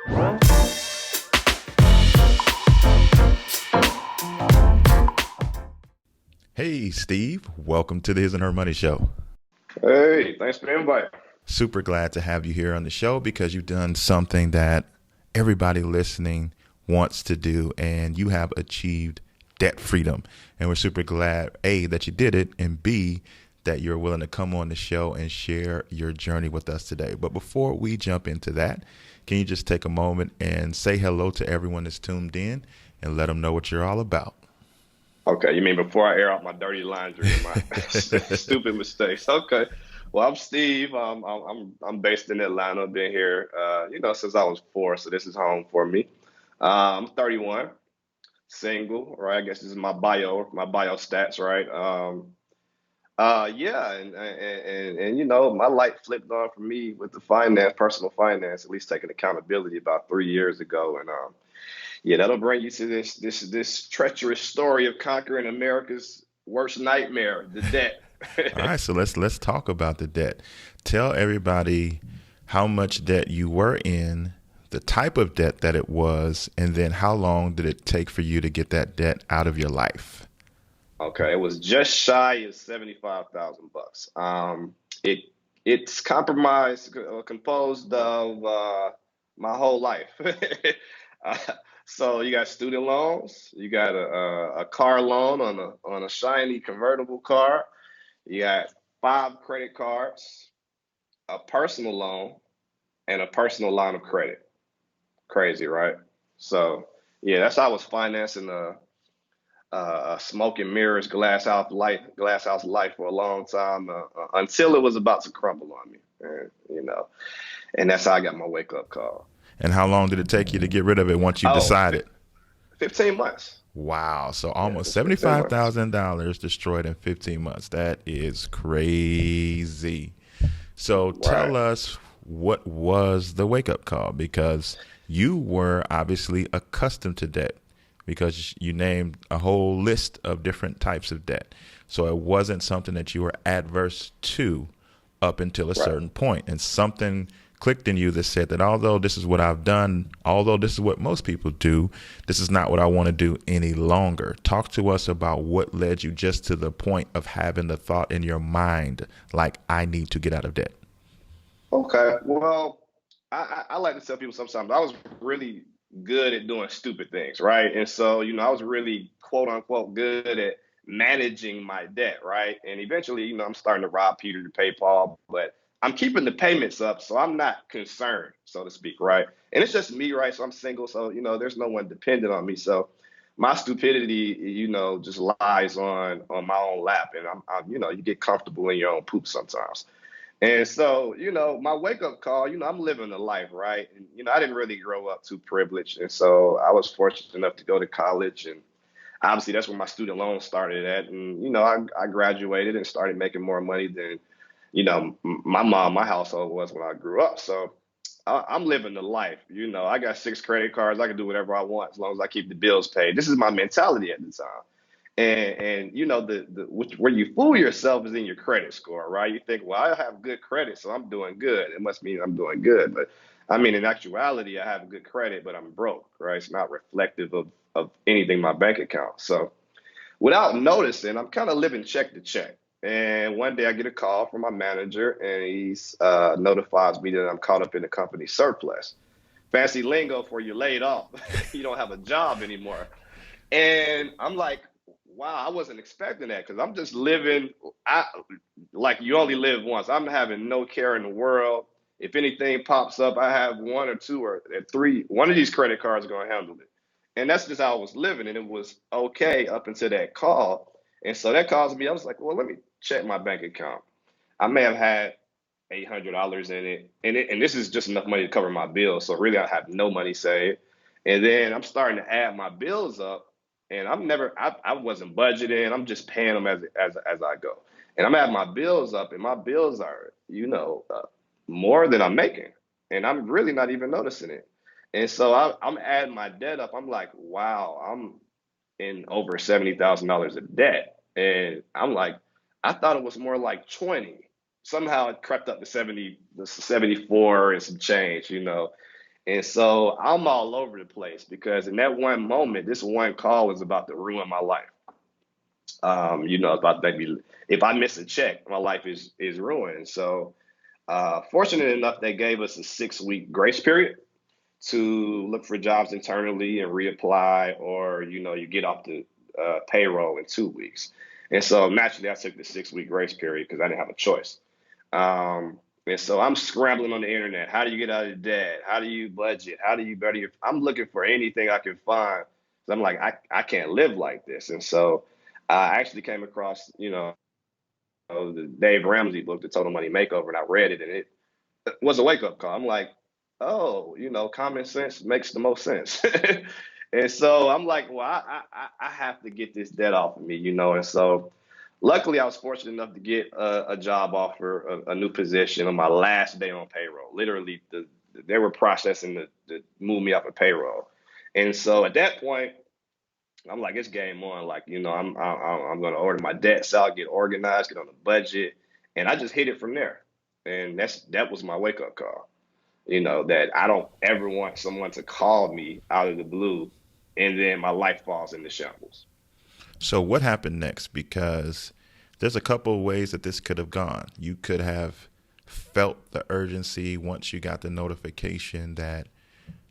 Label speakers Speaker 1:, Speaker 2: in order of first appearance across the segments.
Speaker 1: Hey, Steve, welcome to the His and Her Money Show.
Speaker 2: Hey, thanks for the invite.
Speaker 1: Super glad to have you here on the show because you've done something that everybody listening wants to do, and you have achieved debt freedom. And we're super glad, A, that you did it, and B, that you're willing to come on the show and share your journey with us today. But before we jump into that, can you just take a moment and say hello to everyone that's tuned in and let them know what you're all about?
Speaker 2: Okay, you mean before I air out my dirty laundry and my stupid mistakes? Okay. Well, I'm Steve. I'm based in Atlanta. Been here, since I was four, so this is home for me. I'm 31, single, right? I guess this is my bio stats, right? Yeah, and my light flipped on for me with the personal finance, at least taking accountability about 3 years ago, and yeah, that'll bring you to this treacherous story of conquering America's worst nightmare, the debt.
Speaker 1: All right, so let's talk about the debt. Tell everybody how much debt you were in, the type of debt that it was, and then how long did it take for you to get that debt out of your life?
Speaker 2: Okay, it was just shy of 75,000 bucks. It it's composed of my whole life. Uh, so you got student loans, you got a car loan on a shiny convertible car, you got five credit cards, a personal loan, and a personal line of credit. Crazy, right? So yeah, that's how I was financing a smoke and mirrors glass house life for a long time until it was about to crumble on me, and that's how I got my wake up call.
Speaker 1: And how long did it take you to get rid of it once you
Speaker 2: Oh,
Speaker 1: decided?
Speaker 2: 15 months.
Speaker 1: Wow. So
Speaker 2: Yeah,
Speaker 1: almost
Speaker 2: just 15 months.
Speaker 1: $75,000 destroyed in 15 months. That is crazy. So
Speaker 2: Right.
Speaker 1: tell us, what was the wake up call? Because you were obviously accustomed to debt because you named a whole list of different types of debt. So it wasn't something that you were adverse to up until a
Speaker 2: Right.
Speaker 1: certain point. And something clicked in you that said that although this is what I've done, although this is what most people do, this is not what I want to do any longer. Talk to us about what led you just to the point of having the thought in your mind, like, I need to get out of debt.
Speaker 2: Okay. Well, I like to tell people sometimes I was really good at doing stupid things, right? And so, I was really quote unquote good at managing my debt, right? And eventually, I'm starting to rob Peter to pay Paul, but I'm keeping the payments up, so I'm not concerned, so to speak, right? And it's just me, right? So I'm single, so there's no one dependent on me. So my stupidity, just lies on my own lap, and you get comfortable in your own poop sometimes. And so, my wake up call, I'm living the life, right? And, I didn't really grow up too privileged. And so I was fortunate enough to go to college. And obviously, that's where my student loan started at. And, I graduated and started making more money than, my household was when I grew up. So I'm living the life. I got six credit cards. I can do whatever I want as long as I keep the bills paid. This is my mentality at the time. And where you fool yourself is in your credit score, right? You think, well, I have good credit, so I'm doing good. It must mean I'm doing good. But I mean, in actuality, I have good credit, but I'm broke, right? It's not reflective of anything in my bank account. So without noticing, I'm kind of living check to check. And one day I get a call from my manager, and he notifies me that I'm caught up in the company surplus. Fancy lingo for you laid off. You don't have a job anymore. And I'm like, wow, I wasn't expecting that because I'm just living I, like you only live once. I'm having no care in the world. If anything pops up, I have one or two or three. One of these credit cards is going to handle it. And that's just how I was living. And it was okay up until that call. And so that caused me, I was like, well, let me check my bank account. I may have had $800 in it. And this is just enough money to cover my bills. So really, I have no money saved. And then I'm starting to add my bills up, and I wasn't budgeting. I'm just paying them as I go, and I'm adding my bills up, and my bills are more than I'm making, and I'm really not even noticing it. And so I'm adding my debt up. I'm like, wow, I'm in over $70,000 of debt, and I'm like, I thought it was more like 20. Somehow it crept up to 70, 74 and some change. And so I'm all over the place because in that one moment, this one call was about to ruin my life. About maybe if I miss a check, my life is ruined. So fortunate enough, they gave us a 6 week grace period to look for jobs internally and reapply, or you get off the payroll in 2 weeks. And so naturally, I took the 6 week grace period because I didn't have a choice. And so I'm scrambling on the internet. How do you get out of debt? How do you budget? How do you better your? I'm looking for anything I can find. So I'm like, I can't live like this. And so I actually came across, the Dave Ramsey book, The Total Money Makeover, and I read it, and it was a wake up call. I'm like, oh, common sense makes the most sense. And so I'm like, well, I have to get this debt off of me. And so luckily I was fortunate enough to get a job offer, a new position on my last day on payroll. Literally, they were processing to move me off of payroll. And so at that point, I'm like, it's game on. Like, I'm going to order my debts out, get organized, get on the budget, and I just hit it from there. And that was my wake up call. That I don't ever want someone to call me out of the blue, and then my life falls into shambles.
Speaker 1: So what happened next? Because there's a couple of ways that this could have gone. You could have felt the urgency once you got the notification that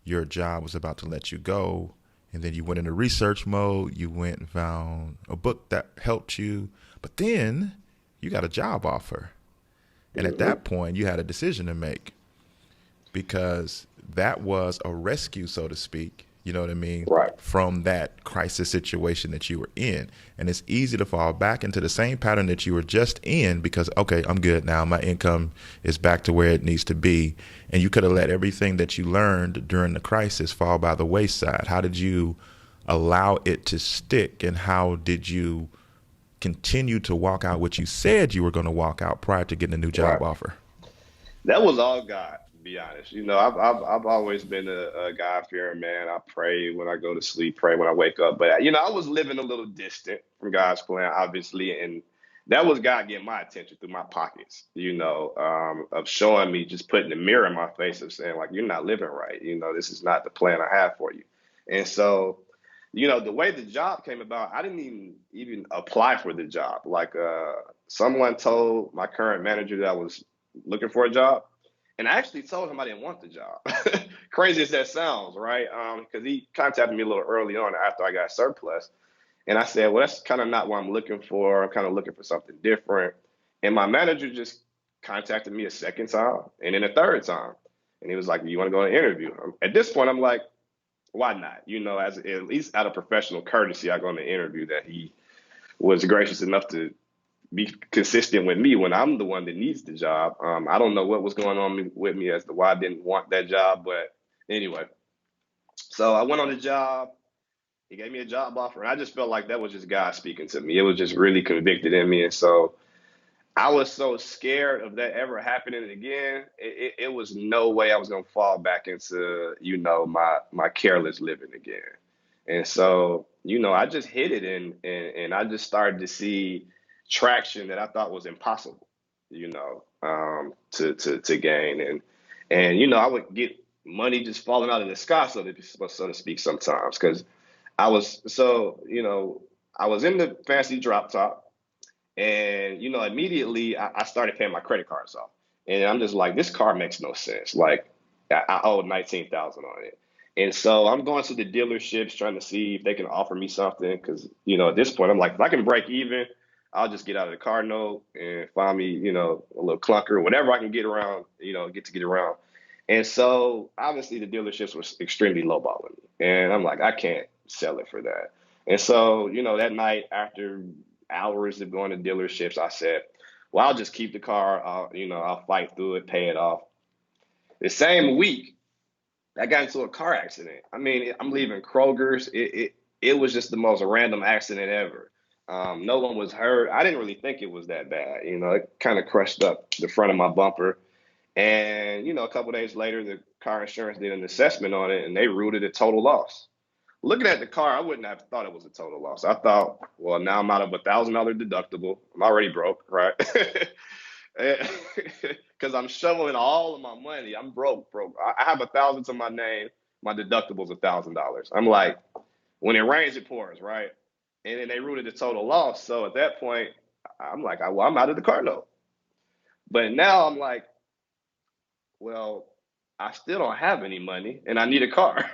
Speaker 1: your job was about to let you go. And then you went into research mode. You went and found a book that helped you. But then you got a job offer. And at
Speaker 2: Hmm.
Speaker 1: that point, you had a decision to make because that was a rescue, so to speak, you know what I mean,
Speaker 2: Right.
Speaker 1: from that crisis situation that you were in. And it's easy to fall back into the same pattern that you were just in because, okay, I'm good now. My income is back to where it needs to be. And you could have let everything that you learned during the crisis fall by the wayside. How did you allow it to stick? And how did you continue to walk out what you said you were going to walk out prior to getting a new job
Speaker 2: Right.
Speaker 1: offer?
Speaker 2: That was all God, to be honest. I've always been a God fearing man. I pray when I go to sleep, pray when I wake up. But I was living a little distant from God's plan, obviously, and that was God getting my attention through my pockets. Of showing me, just putting the mirror in my face, of saying like, you're not living right. This is not the plan I have for you. And so, the way the job came about, I didn't even apply for the job. Like someone told my current manager that I was looking for a job. And I actually told him I didn't want the job. Crazy as that sounds, right? Because he contacted me a little early on after I got surplus. And I said, well, that's kind of not what I'm looking for. I'm kind of looking for something different. And my manager just contacted me a second time and then a third time. And he was like, you want to go on an interview? At this point, I'm like, why not? As at least out of professional courtesy, I go on the interview that he was gracious enough to be consistent with me when I'm the one that needs the job. I don't know what was going on with me as to why I didn't want that job, but anyway. So I went on the job. He gave me a job offer, and I just felt like that was just God speaking to me. It was just really convicted in me, and so I was so scared of that ever happening again. It was no way I was gonna fall back into my careless living again. And so I just hit it, and I just started to see traction that I thought was impossible, to gain, and I would get money just falling out of the sky, so to speak, sometimes because I was in the fancy drop top, and immediately I started paying my credit cards off, and I'm just like, this car makes no sense. Like I owed 19,000 on it, and so I'm going to the dealerships trying to see if they can offer me something because at this point I'm like, if I can break even, I'll just get out of the car note and find me a little clunker, whatever I can get around, get around. And so obviously the dealerships were extremely lowballing me, and I'm like, I can't sell it for that. And so that night after hours of going to dealerships, I said, well, I'll just keep the car. I'll fight through it, pay it off. The same week, I got into a car accident. I mean, I'm leaving Kroger's. It was just the most random accident ever. No one was hurt. I didn't really think it was that bad. It kind of crushed up the front of my bumper. And, a couple of days later, the car insurance did an assessment on it and they ruled it a total loss. Looking at the car, I wouldn't have thought it was a total loss. I thought, well, now I'm out of $1,000 deductible. I'm already broke, right? Because I'm shoveling all of my money. I'm broke. I have 1,000 to my name. My deductible's $1,000. I'm like, when it rains, it pours, right? And then they ruled it a total loss. So at that point, I'm like, well, I'm out of the car note. But now I'm like, well, I still don't have any money and I need a car.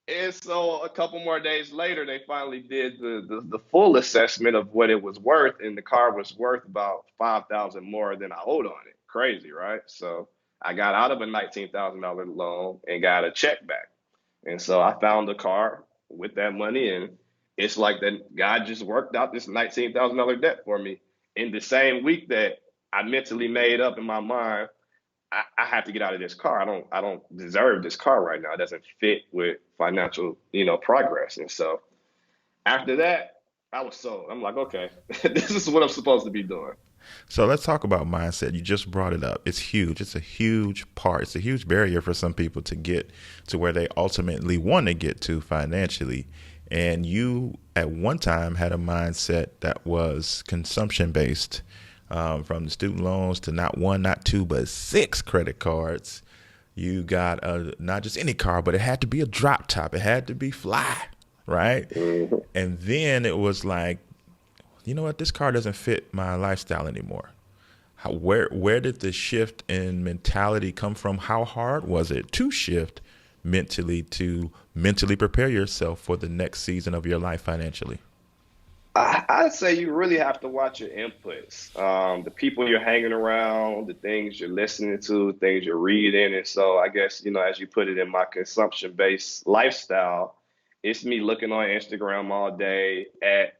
Speaker 2: And so a couple more days later, they finally did the full assessment of what it was worth, and the car was worth about 5,000 more than I owed on it. Crazy, right? So I got out of a $19,000 loan and got a check back. And so I found a car with that money, and it's like that God just worked out this $19,000 debt for me in the same week that I mentally made up in my mind I have to get out of this car. I don't deserve this car right now. It doesn't fit with financial, progress. And so after that, I was sold. I'm like, okay, this is what I'm supposed to be doing.
Speaker 1: So let's talk about mindset. You just brought it up. It's huge. It's a huge part. It's a huge barrier for some people to get to where they ultimately want to get to financially. And you, at one time, had a mindset that was consumption based, from the student loans to not one, not two, but six credit cards. You got not just any car, but it had to be a drop top. It had to be fly, right?
Speaker 2: Mm-hmm.
Speaker 1: And then it was like, you know what, this car doesn't fit my lifestyle anymore. Where did the shift in mentality come from? How hard was it to shift to mentally prepare yourself for the next season of your life financially?
Speaker 2: I'd say you really have to watch your inputs, the people you're hanging around, the things you're listening to, things you're reading. And so I guess, as you put it in my consumption based lifestyle, it's me looking on Instagram all day at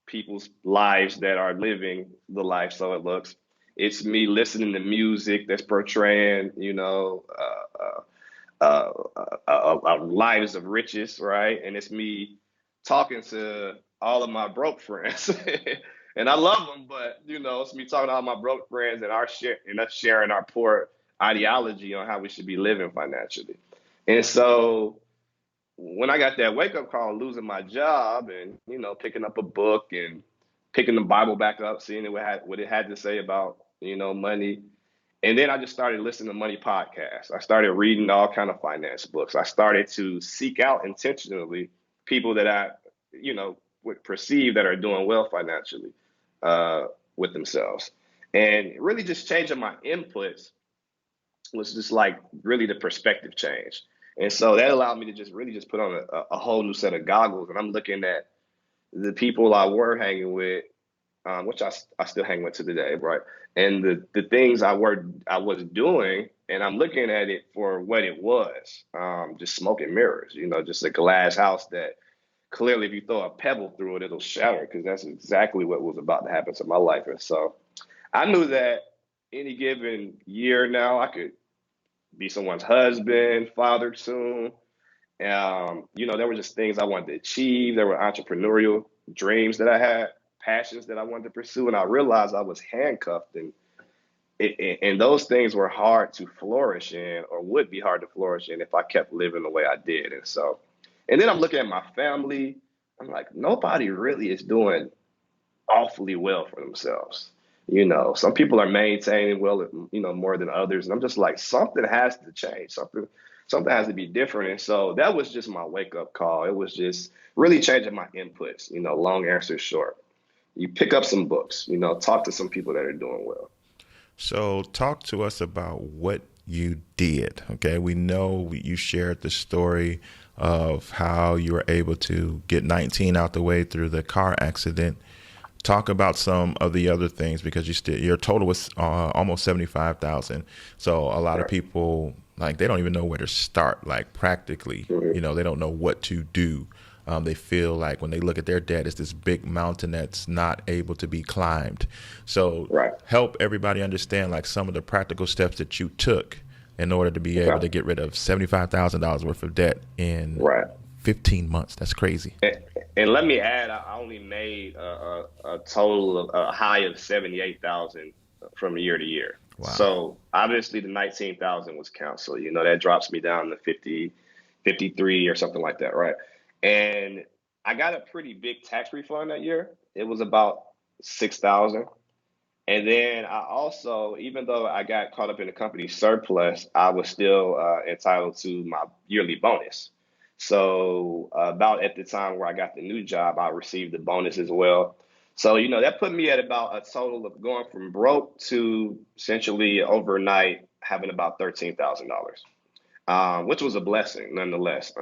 Speaker 2: people's lives that are living the life so it looks. It's me listening to music that's portraying, lives of riches, right? And it's me talking to all of my broke friends, and I love them, but it's me talking to all my broke friends and us sharing our poor ideology on how we should be living financially. And so when I got that wake up call, losing my job, and picking up a book and picking the Bible back up, seeing what it had to say about money, and then I just started listening to money podcasts. I started reading all kind of finance books. I started to seek out intentionally people that I, would perceive that are doing well financially uh, with themselves. And really just changing my inputs was just like really the perspective change. And so that allowed me to just really just put on a whole new set of goggles. And I'm looking at the people I were hanging with, which I still hang with to today, right? And the things I was doing, and I'm looking at it for what it was, just smoke and mirrors, just a glass house that clearly if you throw a pebble through it, it'll shatter because that's exactly what was about to happen to my life. And so I knew that any given year now, I could be someone's husband, father soon. There were just things I wanted to achieve. There were entrepreneurial dreams that I had, passions that I wanted to pursue, and I realized I was handcuffed, and those things were hard to flourish in, or would be hard to flourish in if I kept living the way I did. And so, and then I'm looking at my family. I'm like, nobody really is doing awfully well for themselves. Some people are maintaining well, more than others. And I'm just like, something has to change. Something has to be different. And so that was just my wake up call. It was just really changing my inputs, long answer short. You pick up some books, talk to some people that are doing well.
Speaker 1: So, talk to us about what you did. Okay, we know you shared the story of how you were able to get 19 out the way through the car accident. Talk about some of the other things because your total was almost 75,000. So a lot of
Speaker 2: Right.
Speaker 1: people, like, they don't even know where to start. Like, practically,
Speaker 2: Mhm.
Speaker 1: they don't know what to do. They feel like when they look at their debt, it's this big mountain that's not able to be climbed. So
Speaker 2: Right.
Speaker 1: help everybody understand like some of the practical steps that you took in order to be able
Speaker 2: Okay.
Speaker 1: to get rid of $75,000 worth of debt in
Speaker 2: Right.
Speaker 1: 15 months. That's crazy.
Speaker 2: And, and let me add, I only made a total of a high of 78,000 from year to year.
Speaker 1: Wow.
Speaker 2: So obviously the 19,000 was canceled. That drops me down to 50, 53 or something like that, right? And I got a pretty big tax refund that year. It was about 6,000. And then I also, even though I got caught up in the company surplus, I was still entitled to my yearly bonus. So about at the time where I got the new job, I received the bonus as well. So, that put me at about a total of going from broke to essentially overnight having about $13,000, which was a blessing nonetheless.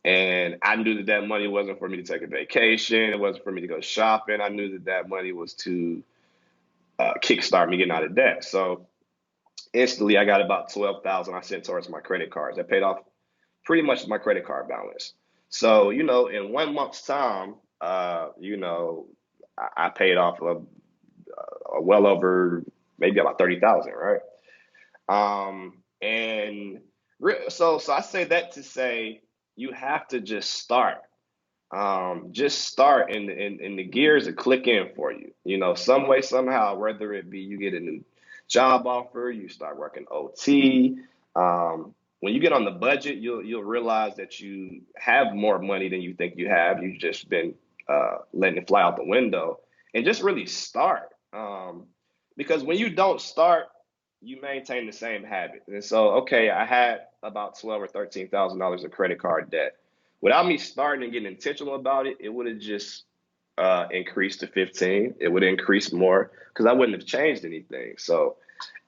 Speaker 2: And I knew that that money wasn't for me to take a vacation. It wasn't for me to go shopping. I knew that that money was to kickstart me getting out of debt. So instantly, I got about 12,000 I sent towards my credit cards. That paid off pretty much my credit card balance. So in 1 month's time, I paid off well over maybe about 30,000, right? And so I say that to say you have to just start. Just start, and the gears will click in for you. Some way, somehow, whether it be you get a new job offer, you start working OT. When you get on the budget, you'll realize that you have more money than you think you have. You've just been letting it fly out the window, and just really start. Because when you don't start, you maintain the same habit. And so, okay, I had about 12 or 13 thousand dollars of credit card debt. Without me starting and getting intentional about it, it would have just increased to 15. It would have increased more because I wouldn't have changed anything. So,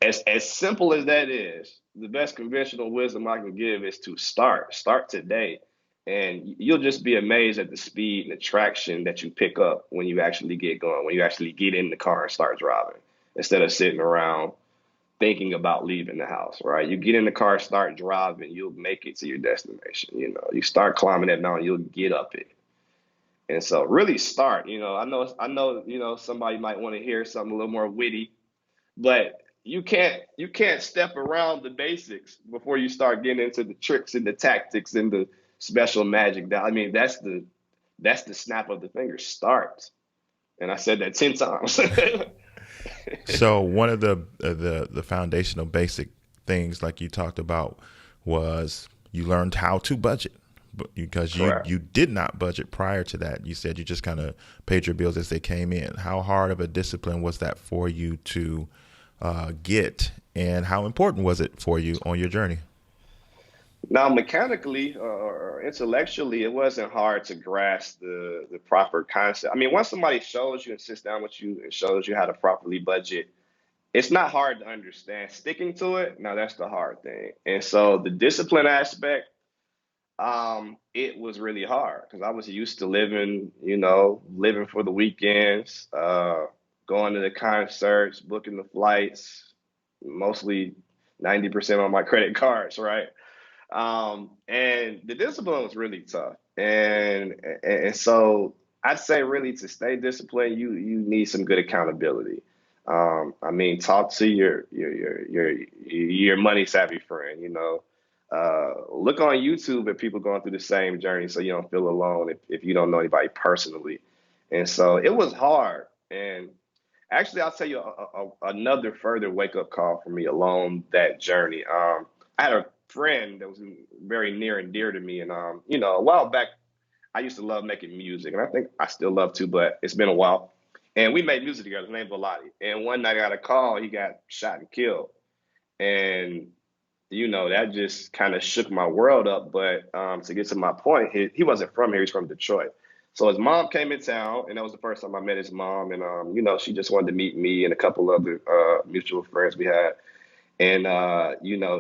Speaker 2: as simple as that is, the best conventional wisdom I can give is to start. Start today, and you'll just be amazed at the speed and the traction that you pick up when you actually get going. When you actually get in the car and start driving, instead of sitting around thinking about leaving the house, right? You get in the car, start driving, you'll make it to your destination. You start climbing that mountain, you'll get up it. And so really start. I know, somebody might want to hear something a little more witty, but you can't step around the basics before you start getting into the tricks and the tactics and the special magic. I mean, that's the snap of the finger. Start. And I said that 10 times.
Speaker 1: So one of the foundational basic things, like you talked about, was you learned how to budget, because
Speaker 2: Correct.
Speaker 1: you did not budget prior to that. You said you just kind of paid your bills as they came in. How hard of a discipline was that for you to get, and how important was it for you on your journey?
Speaker 2: Now, mechanically or intellectually, it wasn't hard to grasp the proper concept. I mean, once somebody shows you and sits down with you and shows you how to properly budget, it's not hard to understand. Sticking to it, now that's the hard thing. And so the discipline aspect, it was really hard because I was used to living for the weekends, going to the concerts, booking the flights, mostly 90% on my credit cards, right? And the discipline was really tough. And so I'd say really to stay disciplined, you need some good accountability. I mean, talk to your money savvy friend. Look on YouTube at people going through the same journey, so you don't feel alone if you don't know anybody personally. And so it was hard. And actually, I'll tell you another further wake up call for me along that journey. I had a friend that was very near and dear to me, and a while back, I used to love making music, and I think I still love to, but it's been a while. And we made music together. His name's Volati. And one night I got a call. He got shot and killed, and that just kind of shook my world up. But to get to my point, he wasn't from here. He's from Detroit. So his mom came in town, and that was the first time I met his mom. And she just wanted to meet me and a couple other mutual friends we had. And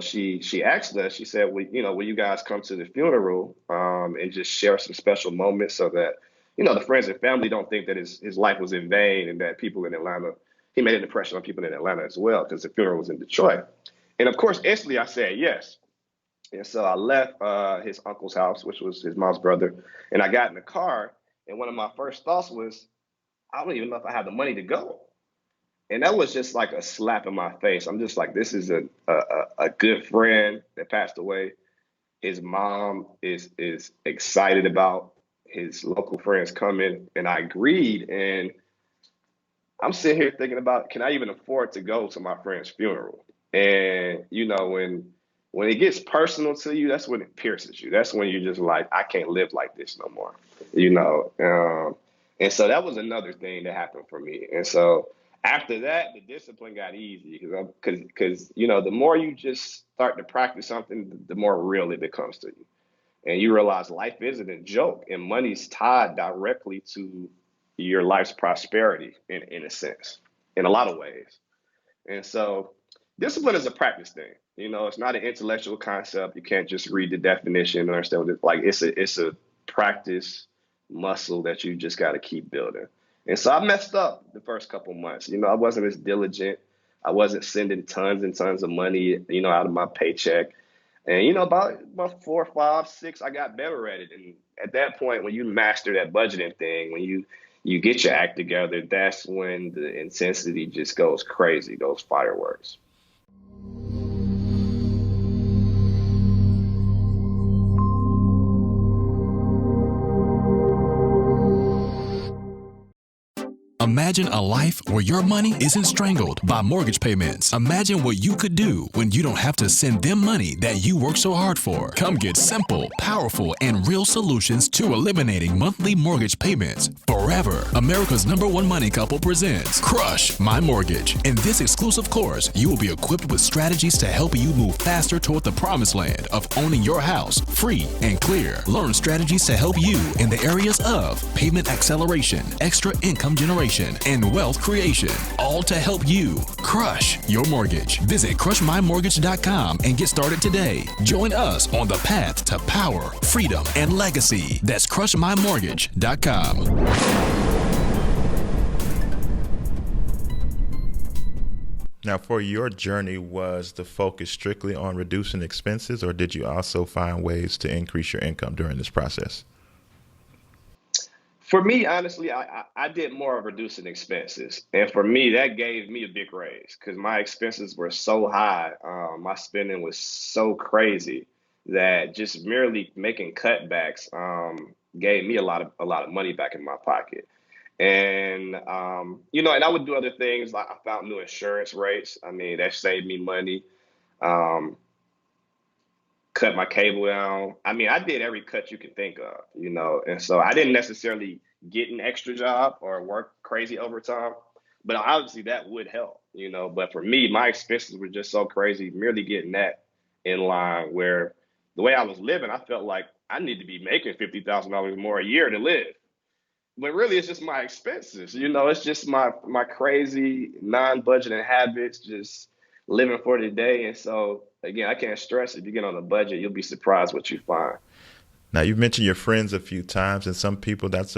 Speaker 2: she asked us. She said, will you guys come to the funeral and just share some special moments so that the friends and family don't think that his life was in vain, and that people in Atlanta, he made an impression on people in Atlanta as well, because the funeral was in Detroit. And of course, instantly I said yes. And so I left his uncle's house, which was his mom's brother, and I got in the car. And one of my first thoughts was, I don't even know if I have the money to go. And that was just like a slap in my face. I'm just like, this is a good friend that passed away. His mom is excited about his local friends coming, and I agreed. And I'm sitting here thinking about, can I even afford to go to my friend's funeral? And when it gets personal to you, that's when it pierces you. That's when you're just like, I can't live like this no more. And so that was another thing that happened for me. And so After that, the discipline got easy because the more you just start to practice something, the more real it becomes to you, and you realize life isn't a joke, and money's tied directly to your life's prosperity in a sense, in a lot of ways. And so, discipline is a practice thing. It's not an intellectual concept. You can't just read the definition and understand what like it's a practice muscle that you just got to keep building. And so I messed up the first couple months. I wasn't as diligent. I wasn't sending tons and tons of money, out of my paycheck. And about 4, 5, 6, I got better at it. And at that point, when you master that budgeting thing, when you get your act together, that's when the intensity just goes crazy, goes fireworks.
Speaker 3: Imagine a life where your money isn't strangled by mortgage payments. Imagine what you could do when you don't have to send them money that you work so hard for. Come get simple, powerful, and real solutions to eliminating monthly mortgage payments forever. America's #1 money couple presents Crush My Mortgage. In this exclusive course, you will be equipped with strategies to help you move faster toward the promised land of owning your house free and clear. Learn strategies to help you in the areas of payment acceleration, extra income generation, and wealth creation, all to help you crush your mortgage. Visit crushmymortgage.com and get started today. Join us on the path to power, freedom, and legacy. That's crushmymortgage.com.
Speaker 1: Now, for your journey, was the focus strictly on reducing expenses, or did you also find ways to increase your income during this process?
Speaker 2: For me, honestly, I did more of reducing expenses. And for me, that gave me a big raise because my expenses were so high. My spending was so crazy that just merely making cutbacks gave me a lot of money back in my pocket. And and I would do other things like I found new insurance rates. I mean, that saved me money. Um, Cut my cable down. I mean, I did every cut you can think of. And so I didn't necessarily get an extra job or work crazy overtime, but obviously that would help. But for me, my expenses were just so crazy, merely getting that in line where the way I was living, I felt like I need to be making $50,000 more a year to live. But really, it's just my expenses. It's just my crazy non-budgeting habits, just living for the day. And so, again, I can't stress if you get on a budget, you'll be surprised what you find.
Speaker 1: Now, you've mentioned your friends a few times, and some people that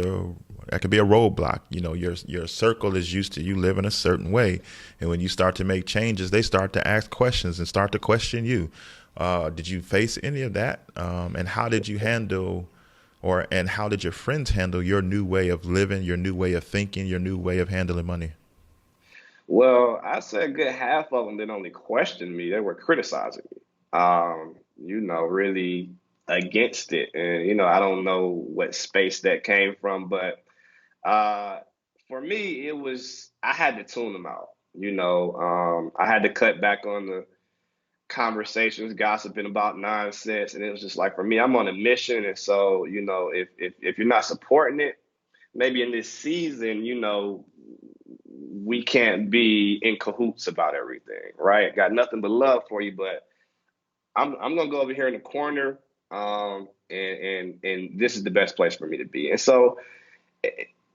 Speaker 1: could be a roadblock. Your circle is used to you living a certain way, and when you start to make changes, they start to ask questions and start to question you. Did you face any of that? And how did you handle, and how did your friends handle your new way of living, your new way of thinking, your new way of handling money?
Speaker 2: Well, I say a good half of them didn't only question me, they were criticizing me. Really against it. And, I don't know what space that came from, but uh, for me, I had to tune them out. I had to cut back on the conversations, gossiping about nonsense. And it was just like, for me, I'm on a mission. And so, if you're not supporting it, maybe in this season, we can't be in cahoots about everything, right? Got nothing but love for you, but I'm gonna go over here in the corner, and this is the best place for me to be. And so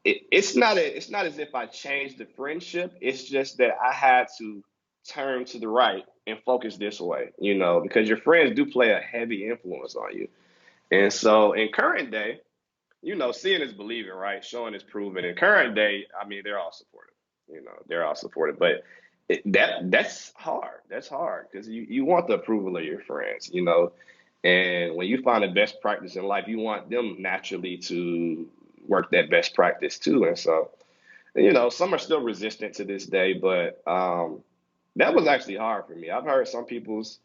Speaker 2: it's not as if I changed the friendship. It's just that I had to turn to the right and focus this way, because your friends do play a heavy influence on you. And so in current day, seeing is believing, right? Showing is proving. In current day, I mean, they're all supportive. They're all supportive, but that's hard. That's hard because you want the approval of your friends. And when you find the best practice in life, you want them naturally to work that best practice too. And so, some are still resistant to this day, but that was actually hard for me. I've heard some people's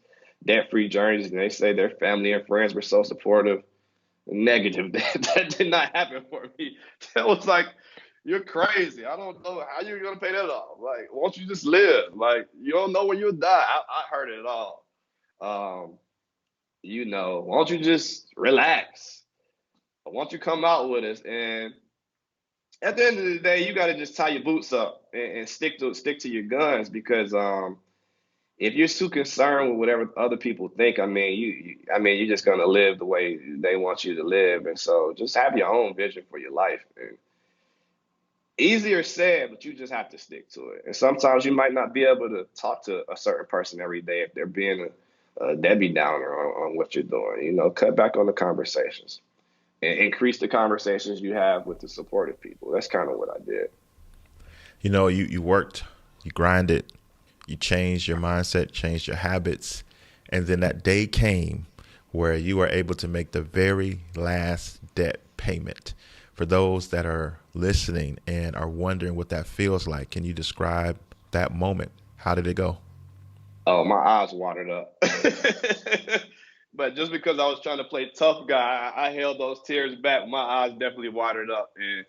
Speaker 2: debt-free journeys, and they say their family and friends were so supportive. Negative. That did not happen for me. That was like, you're crazy. I don't know how you're gonna pay that off. Like, won't you just live? Like, you don't know when you'll die. I heard it all. Um, won't you just relax? Won't you come out with us? And at the end of the day, you got to just tie your boots up and stick to your guns because if you're too concerned with whatever other people think, I mean, you're just gonna live the way they want you to live, and so just have your own vision for your life. And easier said, but you just have to stick to it. And sometimes you might not be able to talk to a certain person every day if they're being a Debbie Downer on what you're doing. You know, cut back on the conversations and increase the conversations you have with the supportive people. That's kind of what I did.
Speaker 1: You know, you worked, you grinded, you changed your mindset, changed your habits, and then that day came where you were able to make the very last debt payment. For those that are listening and are wondering what that feels like, can you describe that moment? How did it go?
Speaker 2: Oh, my eyes watered up. But just because I was trying to play tough guy, I held those tears back. My eyes definitely watered up. And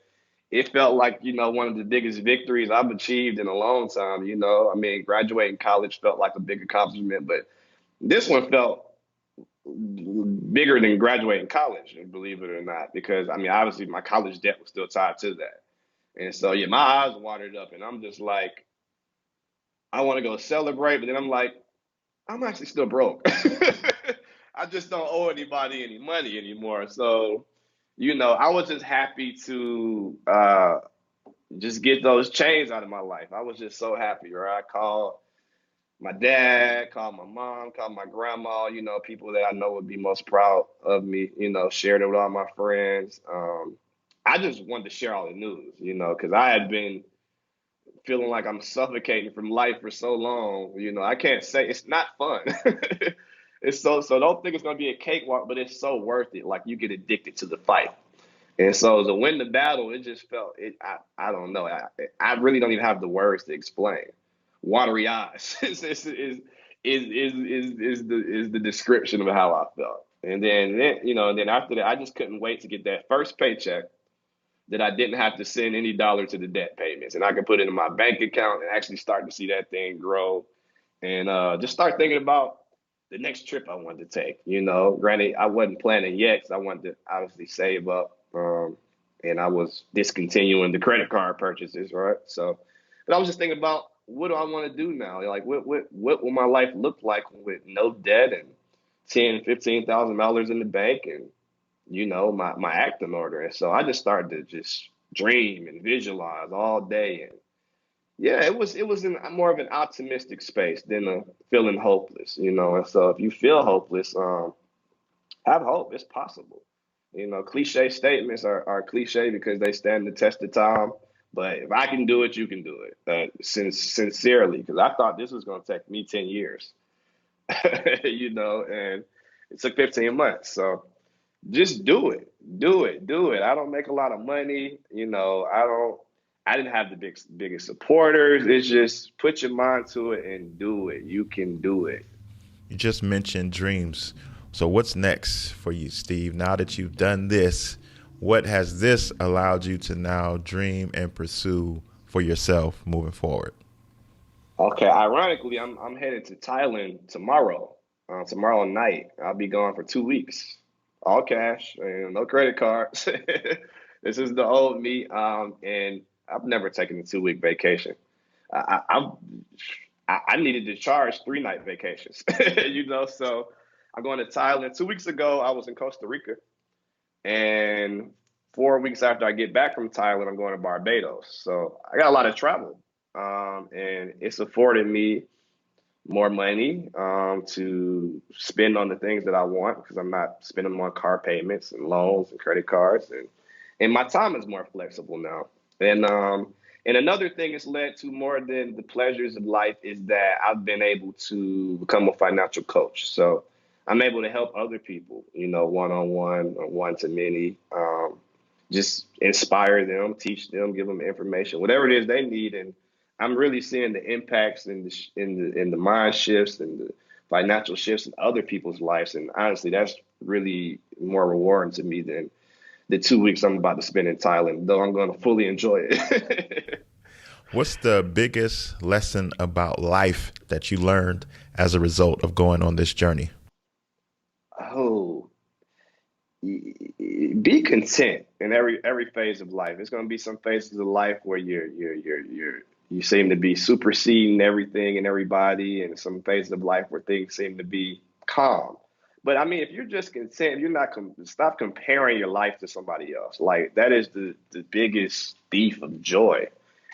Speaker 2: it felt like, you know, one of the biggest victories I've achieved in a long time. You know, I mean, graduating college felt like a big accomplishment, but this one felt bigger than graduating college, believe it or not, because I mean, obviously my college debt was still tied to that. And so, yeah, my eyes watered up and I'm just like, I want to go celebrate, but then I'm like, I'm actually still broke. I just don't owe anybody any money anymore. So, you know, I was just happy to just get those chains out of my life. I was just so happy, right? I called my dad, called my mom, called my grandma, you know, people that I know would be most proud of me, you know, shared it with all my friends. I just wanted to share all the news, you know, because I had been feeling like I'm suffocating from life for so long. You know, I can't say it's not fun. It's so don't think it's gonna be a cakewalk, but it's so worth it. Like you get addicted to the fight. And so to win the battle, it just felt it. I don't know. I really don't even have the words to explain. Watery eyes is the description of how I felt. And then you know, and then after that, I just couldn't wait to get that first paycheck that I didn't have to send any dollar to the debt payments, and I could put it in my bank account and actually start to see that thing grow, and just start thinking about the next trip I wanted to take. You know, granted, I wasn't planning yet because I wanted to obviously save up, and I was discontinuing the credit card purchases, right? So, but I was just thinking about what do I want to do now? Like, what will my life look like with no debt and $10,000, $15,000 in the bank and you know, my acting order. And so I just started to just dream and visualize all day. And yeah, it was in more of an optimistic space than a feeling hopeless, you know. And so if you feel hopeless, have hope. It's possible. You know, cliche statements are cliche because they stand the test of time. But if I can do it, you can do it. Sincerely, because I thought this was going to take me 10 years, you know, and it took 15 months. So just do it. I don't make a lot of money, you know. I didn't have the biggest supporters. It's just put your mind to it and do it. You can do it.
Speaker 1: You just mentioned dreams. So what's next for you, Steve? Now that you've done this, what has this allowed you to now dream and pursue for yourself moving forward?
Speaker 2: Okay, ironically, I'm headed to Thailand tomorrow. Tomorrow night, I'll be gone for 2 weeks, all cash, and no credit cards. This is the old me, and I've never taken a 2 week vacation. I, I, I needed to charge 3 night vacations, you know. So I'm going to Thailand. 2 weeks ago, I was in Costa Rica, and 4 weeks after I get back from Thailand, I'm going to Barbados. So I got a lot of travel, and it's afforded me more money to spend on the things that I want because I'm not spending on car payments and loans and credit cards, and my time is more flexible now. And another thing it's led to more than the pleasures of life is that I've been able to become a financial coach. So I'm able to help other people, you know, one on one or one to many, just inspire them, teach them, give them information, whatever it is they need. And I'm really seeing the impacts in the mind shifts and the financial shifts in other people's lives. And honestly, that's really more rewarding to me than the 2 weeks I'm about to spend in Thailand, though I'm going to fully enjoy it.
Speaker 1: What's the biggest lesson about life that you learned as a result of going on this journey?
Speaker 2: Oh, be content in every phase of life. It's going to be some phases of life where you seem to be superseding everything and everybody, and some phases of life where things seem to be calm. But I mean, if you're just content, you're not stop comparing your life to somebody else. Like that is the biggest thief of joy.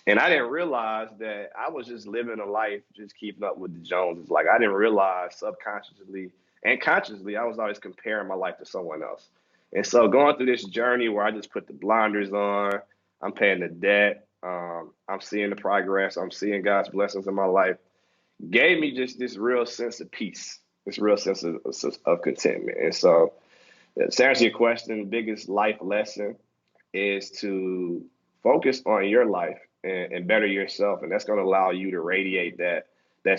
Speaker 2: And I didn't realize that I was just living a life, just keeping up with the Joneses. Like I didn't realize subconsciously and consciously, I was always comparing my life to someone else. And so going through this journey where I just put the blinders on, I'm paying the debt, I'm seeing the progress, I'm seeing God's blessings in my life, gave me just this real sense of peace, this real sense of contentment. And so to answer your question, the biggest life lesson is to focus on your life and better yourself. And that's going to allow you to radiate that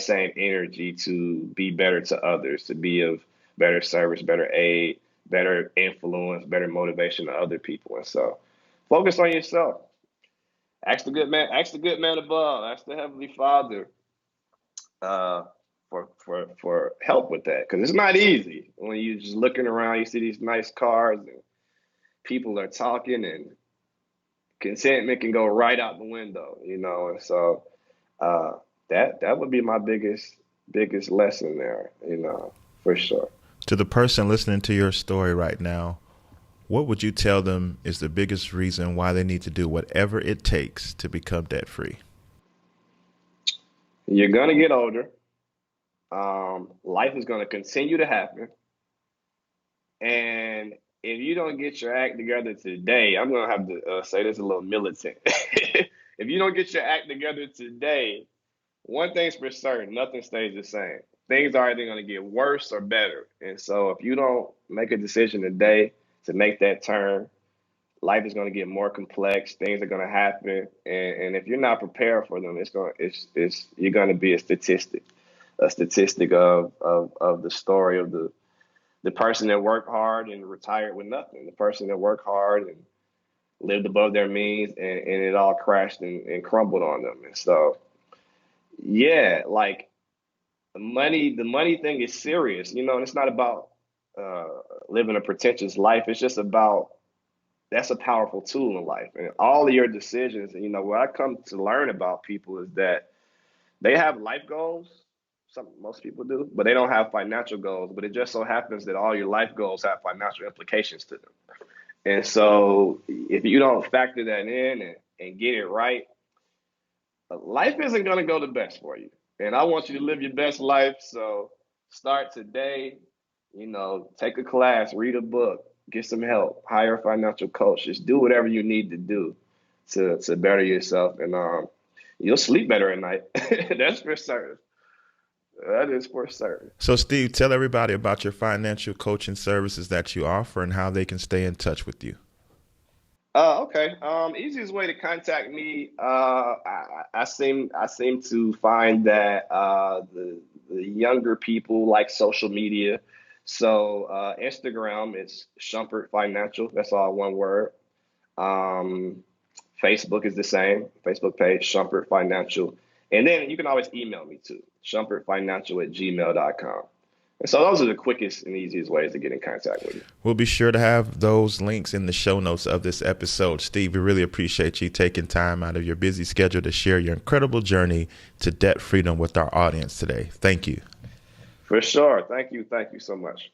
Speaker 2: same energy to be better to others, to be of better service, better aid, better influence, better motivation to other people. And so focus on yourself. Ask the good man above, ask the Heavenly Father for help with that. Because it's not easy when you're just looking around, you see these nice cars and people are talking, and contentment can go right out the window, And so that would be my biggest lesson there, for sure.
Speaker 1: To the person listening to your story right now, what would you tell them is the biggest reason why they need to do whatever it takes to become debt free?
Speaker 2: You're going to get older. Life is going to continue to happen. And if you don't get your act together today, I'm going to have to say this a little militant. If you don't get your act together today, one thing's for certain, nothing stays the same. Things are either going to get worse or better. And so if you don't make a decision today to make that turn, life is going to get more complex. Things are going to happen. And if you're not prepared for them, you're going to be a statistic of the story of the person that worked hard and retired with nothing, the person that worked hard and lived above their means, and it all crashed and crumbled on them. And so, yeah, like the money thing is serious, and it's not about living a pretentious life. It's just about, that's a powerful tool in life. And all of your decisions, what I come to learn about people is that they have life goals. Most people do, but they don't have financial goals. But it just so happens that all your life goals have financial implications to them. And so if you don't factor that in and get it right, life isn't going to go the best for you. And I want you to live your best life. So start today, take a class, read a book, get some help, hire a financial coach. Just do whatever you need to do to better yourself. And you'll sleep better at night. That's for certain. That is for certain.
Speaker 1: So, Steve, tell everybody about your financial coaching services that you offer and how they can stay in touch with you.
Speaker 2: Okay. Easiest way to contact me. I seem to find that the younger people like social media. So Instagram is Shumpert Financial. That's all one word. Facebook is the same. Facebook page, Shumpert Financial. And then you can always email me too, shumpertfinancial@gmail.com. And so those are the quickest and easiest ways to get in contact with you.
Speaker 1: We'll be sure to have those links in the show notes of this episode. Steve, we really appreciate you taking time out of your busy schedule to share your incredible journey to debt freedom with our audience today. Thank you.
Speaker 2: For sure. Thank you. Thank you so much.